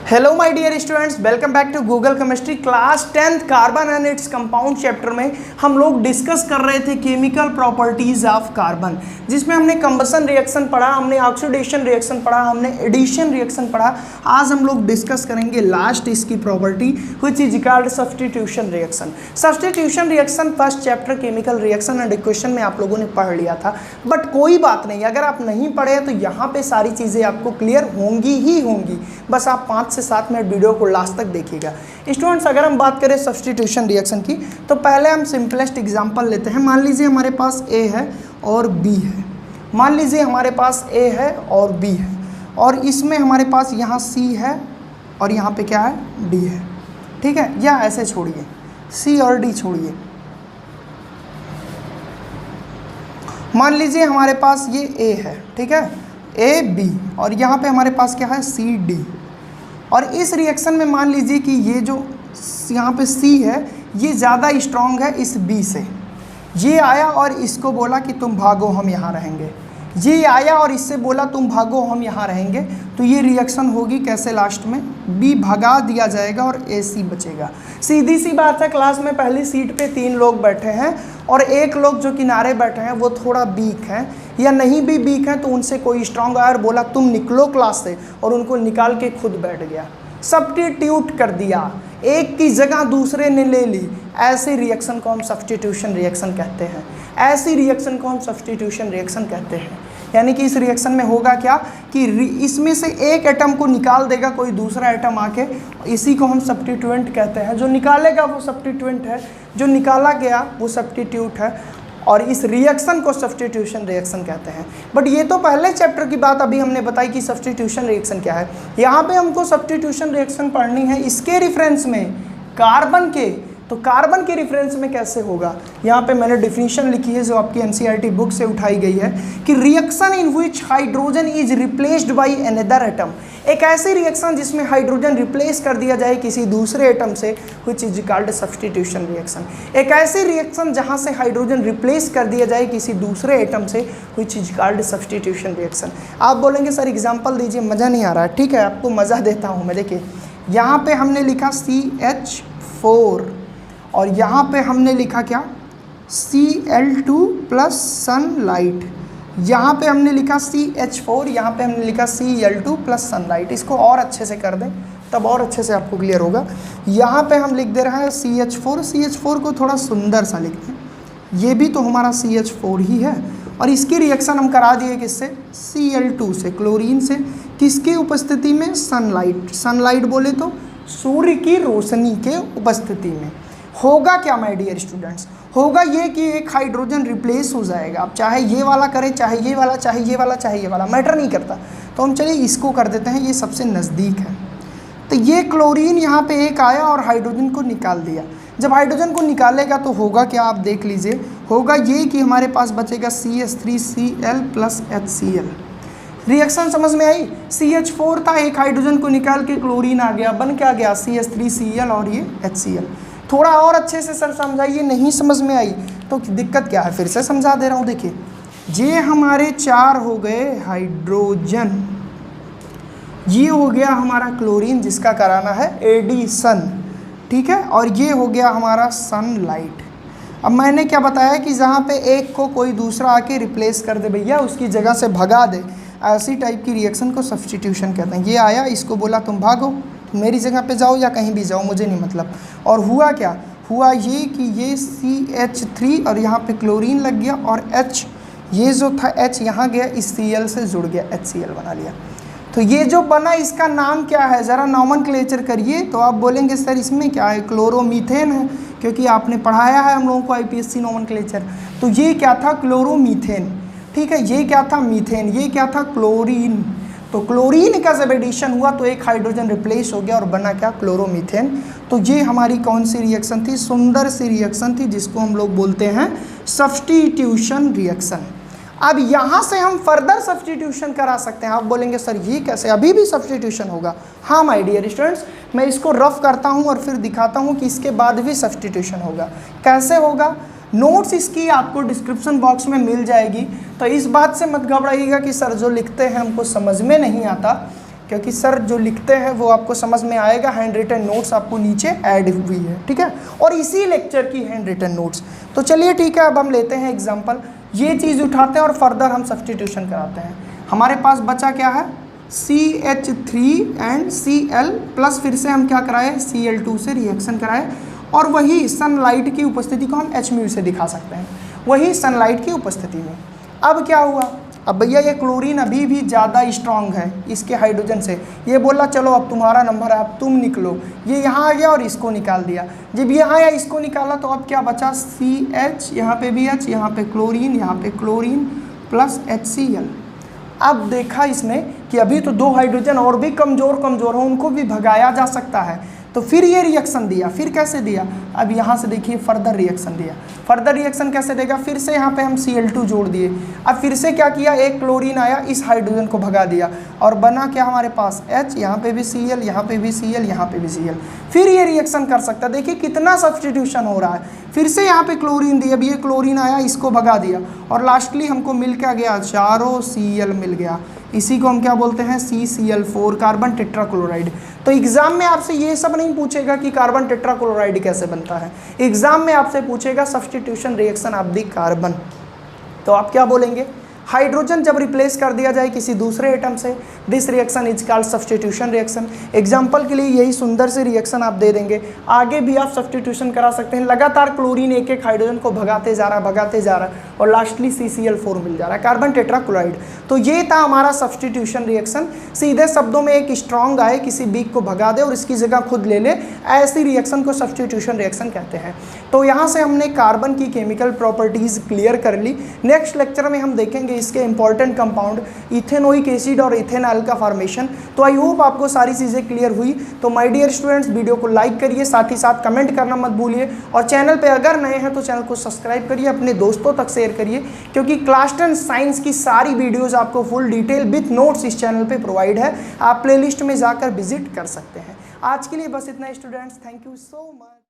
Hello my dear students, welcome back to Google chemistry class 10th carbon and its compound chapter में हम लोग discuss कर रहे थे केमिकल प्रॉपर्टीज ऑफ कार्बन, जिसमें हमने कंबसन रिएक्शन पढ़ा, हमने ऑक्सीडेशन रिएक्शन पढ़ा, हमने एडिशन रिएक्शन पढ़ा। आज हम लोग डिस्कस करेंगे लास्ट इसकी property which is called substitution reaction. Substitution reaction first chapter chemical reaction and equation में आप लोगों ने पढ़ लिया था, बट कोई बात नहीं, अगर आप नहीं पढ़े तो यहाँ पे सारी चीज़ें आपको क्लियर होंगी ही होंगी। बस आप 5 से 7 मिनट वीडियो को लास्ट तक देखिएगा। स्टूडेंट्स, अगर हम बात करें सब्स्टिट्यूशन रिएक्शन की तो पहले हम सिंपलेस्ट एग्जांपल लेते हैं। मान लीजिए हमारे पास ए है और बी है, मान लीजिए हमारे पास ए है और बी है, और इसमें हमारे पास यहाँ सी है और यहाँ पे क्या है, डी है। ठीक है, या ऐसे छोड़िए, सी और डी छोड़िए। मान लीजिए हमारे पास ये ए है, ठीक है, ए बी, और यहाँ पे हमारे पास क्या है, सी डी। और इस रिएक्शन में मान लीजिए कि ये जो यहाँ पे सी है ये ज़्यादा स्ट्रॉन्ग है इस बी से। ये आया और इसको बोला कि तुम भागो हम यहाँ रहेंगे, ये आया और इससे बोला तुम भागो हम यहाँ रहेंगे। तो ये रिएक्शन होगी कैसे, लास्ट में बी भगा दिया जाएगा और ए सी बचेगा। सीधी सी बात है, क्लास में पहली सीट पे 3 लोग बैठे हैं और एक लोग जो किनारे बैठे हैं वो थोड़ा वीक हैं, या नहीं भी वीक हैं तो उनसे कोई स्ट्रांग आया और बोला तुम निकलो क्लास से, और उनको निकाल के खुद बैठ गया, सब्स्टिट्यूट कर दिया, एक की जगह दूसरे ने ले ली। ऐसे रिएक्शन को हम सब्स्टिट्यूशन रिएक्शन कहते हैं। ऐसी रिएक्शन को हम सब्स्टिट्यूशन रिएक्शन कहते हैं। यानी कि इस रिएक्शन में होगा क्या कि इसमें से एक एटम को निकाल देगा कोई दूसरा एटम आके, इसी को हम सब्स्टिट्यूएंट कहते हैं। जो निकालेगा वो सब्स्टिट्यूएंट है, जो निकाला गया वो सब्स्टिट्यूट है, और इस रिएक्शन को सब्स्टिट्यूशन रिएक्शन कहते हैं। बट ये तो पहले चैप्टर की बात अभी हमने बताई कि सब्स्टिट्यूशन रिएक्शन क्या है। यहाँ पे हमको सब्स्टिट्यूशन रिएक्शन पढ़नी है इसके रिफरेंस में, कार्बन के। तो कार्बन के रेफरेंस में कैसे होगा, यहाँ पे मैंने डिफिनीशन लिखी है जो आपकी एनसीईआरटी बुक से उठाई गई है कि reaction in which hydrogen is replaced by another atom. एक ऐसी रिएक्शन जिसमें हाइड्रोजन रिप्लेस कर दिया जाए किसी दूसरे एटम से, which is called substitution reaction. एक ऐसी रिएक्शन जहाँ से हाइड्रोजन रिप्लेस कर दिया जाए किसी दूसरे एटम से, which is called substitution reaction. आप बोलेंगे सर एग्जाम्पल दीजिए, मज़ा नहीं आ रहा है। ठीक है, आपको मज़ा देता हूँ मैं। देखिए यहाँ पे हमने लिखा CH4 और यहाँ पे हमने लिखा क्या, Cl2 प्लस सनलाइट। यहाँ पे हमने लिखा CH4, यहाँ पे हमने लिखा Cl2 प्लस सनलाइट। इसको और अच्छे से कर दें तब और अच्छे से आपको क्लियर होगा। यहाँ पे हम लिख दे रहे हैं CH4, CH4 को थोड़ा सुंदर सा लिख दें, ये भी तो हमारा CH4 ही है। और इसकी रिएक्शन हम करा दिए किससे, Cl2 से, क्लोरीन से। किसकी उपस्थिति में, सनलाइट। सनलाइट बोले तो सूर्य की रोशनी के उपस्थिति में। होगा क्या माय डियर स्टूडेंट्स, होगा ये कि एक हाइड्रोजन रिप्लेस हो जाएगा। अब चाहे ये वाला करें, चाहे ये वाला, चाहे ये वाला, चाहे ये वाला, मैटर नहीं करता। तो हम चलिए इसको कर देते हैं, ये सबसे नज़दीक है। तो ये क्लोरीन यहाँ पे एक आया और हाइड्रोजन को निकाल दिया। जब हाइड्रोजन को निकालेगा तो होगा क्या, आप देख लीजिए, होगा ये कि हमारे पास बचेगा CH3Cl प्लस HCl। रिएक्शन समझ में आई। CH4 था, एक हाइड्रोजन को निकाल के क्लोरीन आ गया, बन क्या गया, CH3Cl और ये HCl। थोड़ा और अच्छे से सर समझाइए, नहीं समझ में आई तो दिक्कत क्या है, फिर से समझा दे रहा हूँ। देखिए ये हमारे 4 हो गए हाइड्रोजन, ये हो गया हमारा क्लोरीन जिसका कराना है एडिशन, ठीक है, और ये हो गया हमारा सनलाइट। अब मैंने क्या बताया कि जहाँ पे एक को कोई दूसरा आके रिप्लेस कर दे भैया, उसकी जगह से भगा दे, ऐसी टाइप की रिएक्शन को सब्स्टिट्यूशन कहते हैं। ये आया, इसको बोला तुम भागो, मेरी जगह पे जाओ या कहीं भी जाओ, मुझे नहीं मतलब। और हुआ क्या, हुआ ये कि ये CH3 और यहाँ पे क्लोरीन लग गया, और H, ये जो था H यहाँ गया, इस Cl से जुड़ गया, HCl बना लिया। तो ये जो बना इसका नाम क्या है, ज़रा नॉमेनक्लेचर करिए। तो आप बोलेंगे सर इसमें क्या है, क्लोरोमीथेन है, क्योंकि आपने पढ़ाया है हम लोगों को IPSC नॉमेनक्लेचर। तो ये क्या था, क्लोरोमीथेन, ठीक है, ये क्या था, मीथेन, ये क्या था, क्लोरीन। तो क्लोरीन का जब एडिशन हुआ तो एक हाइड्रोजन रिप्लेस हो गया और बना क्या, क्लोरोमीथेन। तो ये हमारी कौन सी रिएक्शन थी, सुंदर सी रिएक्शन थी, जिसको हम लोग बोलते हैं सब्स्टिट्यूशन रिएक्शन। अब यहाँ से हम फर्दर सब्स्टिट्यूशन करा सकते हैं। आप बोलेंगे सर ये कैसे, अभी भी सब्स्टिट्यूशन होगा। हाँ माय डियर स्टूडेंट्स, मैं इसको रफ करता हूँ और फिर दिखाता हूँ कि इसके बाद भी सब्स्टिट्यूशन होगा। कैसे होगा, नोट्स इसकी आपको डिस्क्रिप्शन बॉक्स में मिल जाएगी। तो इस बात से मत घबराइएगा कि सर जो लिखते हैं हमको समझ में नहीं आता, क्योंकि सर जो लिखते हैं वो आपको समझ में आएगा, हैंड रिटन नोट्स आपको नीचे ऐड हुई है, ठीक है, और इसी लेक्चर की हैंड रिटन नोट्स। तो चलिए ठीक है, अब हम लेते हैं एग्जांपल, ये चीज़ उठाते हैं और फर्दर हम सब्स्टिट्यूशन कराते हैं। हमारे पास बचा क्या है, CH3 एंड Cl प्लस फिर से हम क्या कराए, Cl2 से रिएक्शन कराए, और वही सनलाइट की उपस्थिति को हम H से दिखा सकते हैं, वही सनलाइट की उपस्थिति में। अब क्या हुआ, अब भैया ये क्लोरीन अभी भी ज़्यादा स्ट्रांग है इसके हाइड्रोजन से, ये बोला चलो अब तुम्हारा नंबर है, अब तुम निकलो, ये यहाँ आ गया और इसको निकाल दिया। जब यहाँ आया इसको निकाला तो अब क्या बचा, CH, यहाँ पे भी H, यहाँ पे क्लोरीन प्लस HCl। अब देखा इसने कि अभी तो 2 हाइड्रोजन और भी कमज़ोर हो, उनको भी भगाया जा सकता है, तो फिर ये रिएक्शन दिया। फिर कैसे दिया, अब यहाँ से देखिए फर्दर रिएक्शन दिया। फर्दर रिएक्शन कैसे देगा, फिर से यहाँ पे हम Cl2 जोड़ दिए, अब फिर से क्या किया, एक क्लोरीन आया, इस हाइड्रोजन को भगा दिया और बना क्या हमारे पास H, यहाँ पे भी Cl, यहाँ पे भी Cl, यहाँ पे भी Cl। फिर ये रिएक्शन कर सकता है, देखिए कितना सब्स्टिट्यूशन हो रहा है। फिर से यहाँ पे क्लोरीन दिया, अब ये क्लोरीन आया, इसको भगा दिया और लास्टली हमको मिल क्या गया, चारों Cl मिल गया। इसी को हम क्या बोलते हैं, CCl4 कार्बन टेट्राक्लोराइड। तो एग्जाम में आपसे ये सब नहीं पूछेगा कि कार्बन टेट्राक्लोराइड कैसे बनता है, एग्जाम में आपसे पूछेगा substitution reaction of the carbon. तो आप क्या बोलेंगे, हाइड्रोजन जब रिप्लेस कर दिया जाए किसी दूसरे एटम से, this reaction is called substitution reaction. Example के लिए यही सुंदर से रिएक्शन आप दे देंगे, आगे भी आप सब्स्टिट्यूशन करा सकते हैं। लगातार क्लोरीन एक एक हाइड्रोजन को भगाते जा रहा और लास्टली CCl4 मिल जा रहा है, कार्बन टेट्राक्लोराइड। तो ये था हमारा सब्स्टिट्यूशन रिएक्शन। सीधे शब्दों में एक स्ट्रॉन्ग आए, किसी वीक को भगा दे और इसकी जगह खुद ले ले, ऐसी रिएक्शन को सब्स्टिट्यूशन रिएक्शन कहते हैं। तो यहाँ से हमने कार्बन की केमिकल प्रॉपर्टीज़ क्लियर कर ली। नेक्स्ट लेक्चर में हम देखेंगे इसके इंपॉर्टेंट कंपाउंड इथेनोइक एसिड और इथेनॉल का फॉर्मेशन। तो आई होप आपको सारी चीज़ें क्लियर हुई। तो माय डियर स्टूडेंट्स, वीडियो को लाइक करिए, साथ ही साथ कमेंट करना मत भूलिए, और चैनल पे अगर नए हैं तो चैनल को सब्सक्राइब करिए, अपने दोस्तों तक शेयर करिए, क्योंकि क्लास 10 साइंस की सारी वीडियोज़ आपको फुल डिटेल विथ नोट्स इस चैनल पर प्रोवाइड है। आप प्ले लिस्ट में जाकर विजिट कर सकते हैं। आज के लिए बस इतना students, thank you so much.